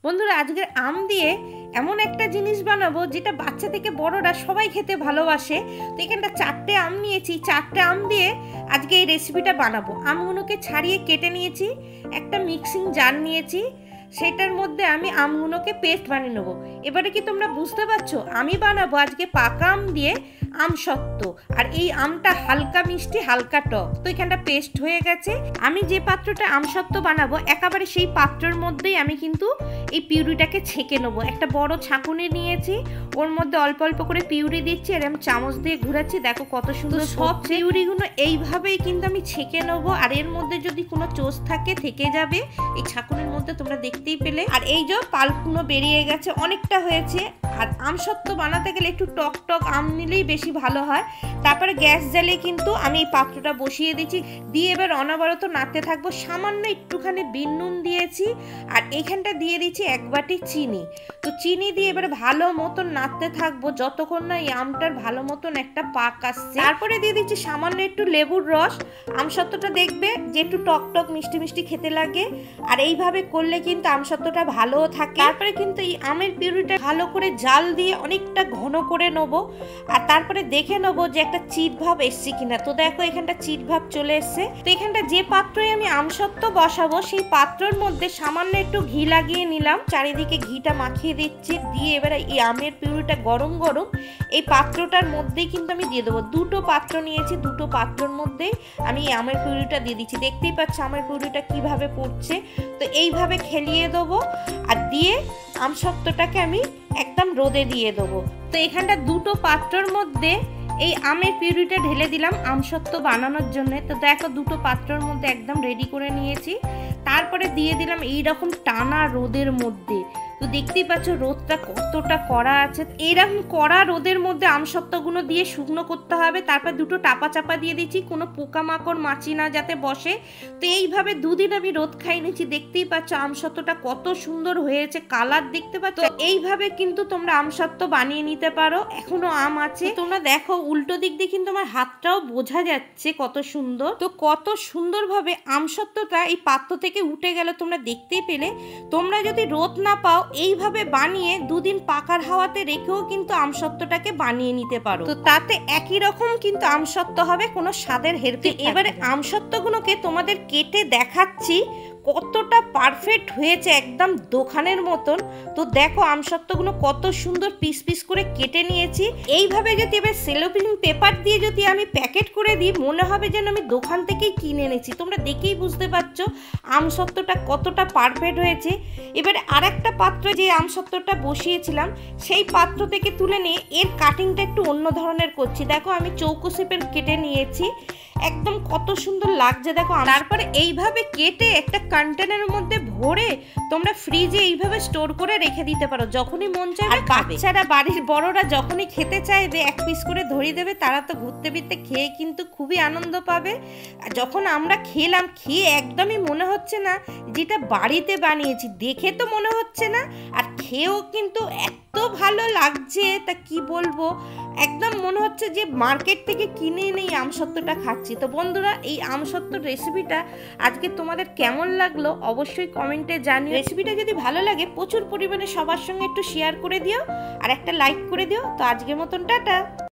বন্ধুরা আজকের আম দিয়ে এমন একটা জিনিস বানাবো যেটা বাচ্চা থেকে বড়রা সবাই খেতে ভালোবাসে। তো এখানটা 4টে আম নিয়েছি, 4টে আম দিয়ে আজকে এই রেসিপিটা বানাবো। আমগুলোকে ছাড়িয়ে কেটে নিয়েছি, একটা মিক্সিং জার নিয়েছি, সেটার মধ্যে আমি আমগুলোকে পেস্ট বানিয়ে নেবো। এবারে কি তোমরা বুঝতে পারছো, আমি বানাবো আজকে পাকা আম দিয়ে আমসত্ত্ব। আর এই আমটা হালকা মিষ্টি হালকা টক। তো এখানটা পেস্ট হয়ে গেছে। আমি যে পাত্রটা আমসত্ত্ব বানাবো একেবারে সেই পাত্রের মধ্যেই আমি কিন্তু এই পিউরিটাকে ছেঁকে নেবো। একটা বড় ছাঁকুনি নিয়েছি, ওর মধ্যে অল্প অল্প করে পিউরি দিচ্ছি আর আমি চামচ দিয়ে ঘুরাচ্ছি। দেখো কত সুন্দর সব পিউরিগুলো এইভাবেই কিন্তু আমি ছেঁকে নেবো। আর এর মধ্যে যদি কোনো চোষ থাকে থেকে যাবে এই ছাঁকুনির মধ্যে, তোমরা দেখতেই পেলে। আর এই যে পাল্পগুলো বেরিয়ে গেছে, অনেকটা হয়েছে। আর আমসত্ত্ব বানাতে গেলে একটু টক টক আম নিলেই বেশি ভালো হয়। তারপরে গ্যাস জ্বালিয়ে কিন্তু আমি এই পাত্রটা বসিয়ে দিচ্ছি, দিয়ে এবার অনবরত নাড়তে থাকবো। সামান্য একটুখানি বিন নুন দিয়েছি আর এইখানটা দিয়ে দিচ্ছি 1 বাটি চিনি। তো চিনি দিয়ে এবার ভালো মতন নাড়তে থাকবো যতক্ষণ না এই আমটার ভালো মতন একটা পাক আসছে। তারপরে দিয়ে দিচ্ছি সামান্য একটু লেবুর রস। আমসত্ত্বটা দেখবে যে একটু টক টক মিষ্টি মিষ্টি খেতে লাগে, আর এইভাবে করলে কিন্তু আমসত্ত্বটা ভালোও থাকে। তারপরে কিন্তু এই আমের পিউরিটা ভালো করে জাল দিয়ে অনেকটা ঘন করে নেবো। আর তারপরে দেখে নেবো যে একটা চিট ভাব এসছে কিনা। তো দেখো এখানটা চিট ভাব চলে এসছে। তো এখানটা যে পাত্রে আমি আমসত্ত্ব বসাবো সেই পাত্রের মধ্যে সামান্য একটু ঘি লাগিয়ে নিলাম, চারিদিকে ঘিটা মাখিয়ে দিচ্ছি। দিয়ে এবারে এই আমের পিউরিটা গরম গরম এই পাত্রটার মধ্যেই কিন্তু আমি দিয়ে দেবো। 2টো পাত্র নিয়েছি, 2টো পাত্রের মধ্যেই আমি এই আমের পিউরিটা দিয়ে দিচ্ছি। দেখতেই পাচ্ছ আমের পিউরিটা কিভাবে পড়ছে। তো এইভাবে খেলিয়ে দেবো আর দিয়ে আমসত্ত্বটাকে আমি একদম রোদে দিয়ে দেবো। তো এখানটা 2টো পাত্রের মধ্যে এই আমের পিউরিটা ঢেলে দিলাম আমসত্ত্ব বানানোর জন্য। তো দেখো 2টো পাত্রের মধ্যে একদম রেডি করে নিয়েছি। তারপরে দিয়ে দিলাম এইরকম টানা রোদের মধ্যে। তো দেখতেই পাচ্ছ রোদটা কতটা কড়া আছে। এইরকম কড়া রোদের মধ্যে আমসত্ত্বগুলো দিয়ে শুকনো করতে হবে। তারপর 2টো টাপা চাপা দিয়ে দিচ্ছি, কোনো পোকামাকড় মাছি না যাতে বসে। তো এইভাবে 2 দিন আমি রোদ খাই নিচ্ছি। দেখতেই পাচ্ছ আমসত্ত্বটা কত সুন্দর হয়েছে, কালার দেখতে পাচ্ছ। এইভাবে কিন্তু তোমরা আমসত্ত্ব বানিয়ে নিতে পারো। এখনো আম আছে, তোমরা দেখো উল্টো দিক দিয়ে কিন্তু আমার হাতটাও বোঝা যাচ্ছে কত সুন্দর। তো কত সুন্দরভাবে আমসত্ত্বটা এই পাত্র থেকে উঠে গেল, তোমরা দেখতেই পেলে। তোমরা যদি রোদ না পাও এইভাবে বানিয়ে 2 দিন পাকার হাওয়াতে রেখেও কিন্তু আমসত্ত্বটাকে বানিয়ে নিতে পারো। তো তাতে একই রকম কিন্তু আমসত্ত্ব হবে, কোনো স্বাদের হেরফের। এবারে আমসত্ত্বগুলোকে তোমাদের কেটে দেখাচ্ছি কতটা পারফেক্ট হয়েছে, একদম দোকানের মতন। তো দেখো আমসত্ত্বগুলো কত সুন্দর পিস পিস করে কেটে নিয়েছি। এইভাবে যদি এবার সেলোফিন পেপার দিয়ে যদি আমি প্যাকেট করে দিই, মনে হবে যেন আমি দোকান থেকেই কিনে এনেছি। তোমরা দেখেই বুঝতে পারছো আমসত্ত্বটা কতটা পারফেক্ট হয়েছে। এবারে আরেকটা পাত্র যে আমসত্ত্বটা বসিয়েছিলাম সেই পাত্র থেকে তুলে নিয়ে এর কাটিংটা একটু অন্য ধরনের করছি। দেখো আমি চৌকো শেপের কেটে নিয়েছি, একদম কত সুন্দর লাগছে দেখো। তারপরে এইভাবে কেটে একটা কন্টেনারের মধ্যে ভরে তোমরা ফ্রিজে এইভাবে স্টোর করে রেখে দিতে পারো, যখনই মন চাইবে খাবে। বাচ্চারা বাড়ির বড়রা যখনই খেতে চাইবে 1 পিস করে ধরিয়ে দেবে, তারা তো ঘুরতে ফিরতে খেয়ে কিন্তু খুবই আনন্দ পাবে। আর যখন আমরা খেলাম, খেয়ে একদমই মনে হচ্ছে না যেটা বাড়িতে বানিয়েছি, দেখে তো মনে হচ্ছে না, আর খেয়েও কিন্তু এত ভালো লাগছে তা কি বলবো। একদম মনে হচ্ছে যে মার্কেট থেকে কিনে এনে এই আমসত্ত্বটা খাচ্ছি। তো বন্ধুরা এই আমসত্ত্বর রেসিপিটা আজকে তোমাদের কেমন লাগলো অবশ্যই কমেন্টে জানিও। রেসিপিটা যদি ভালো লাগে প্রচুর পরিমাণে সবার সঙ্গে একটু শেয়ার করে দিও আর একটা লাইক করে দিও। তো আজকের মতন টাটা।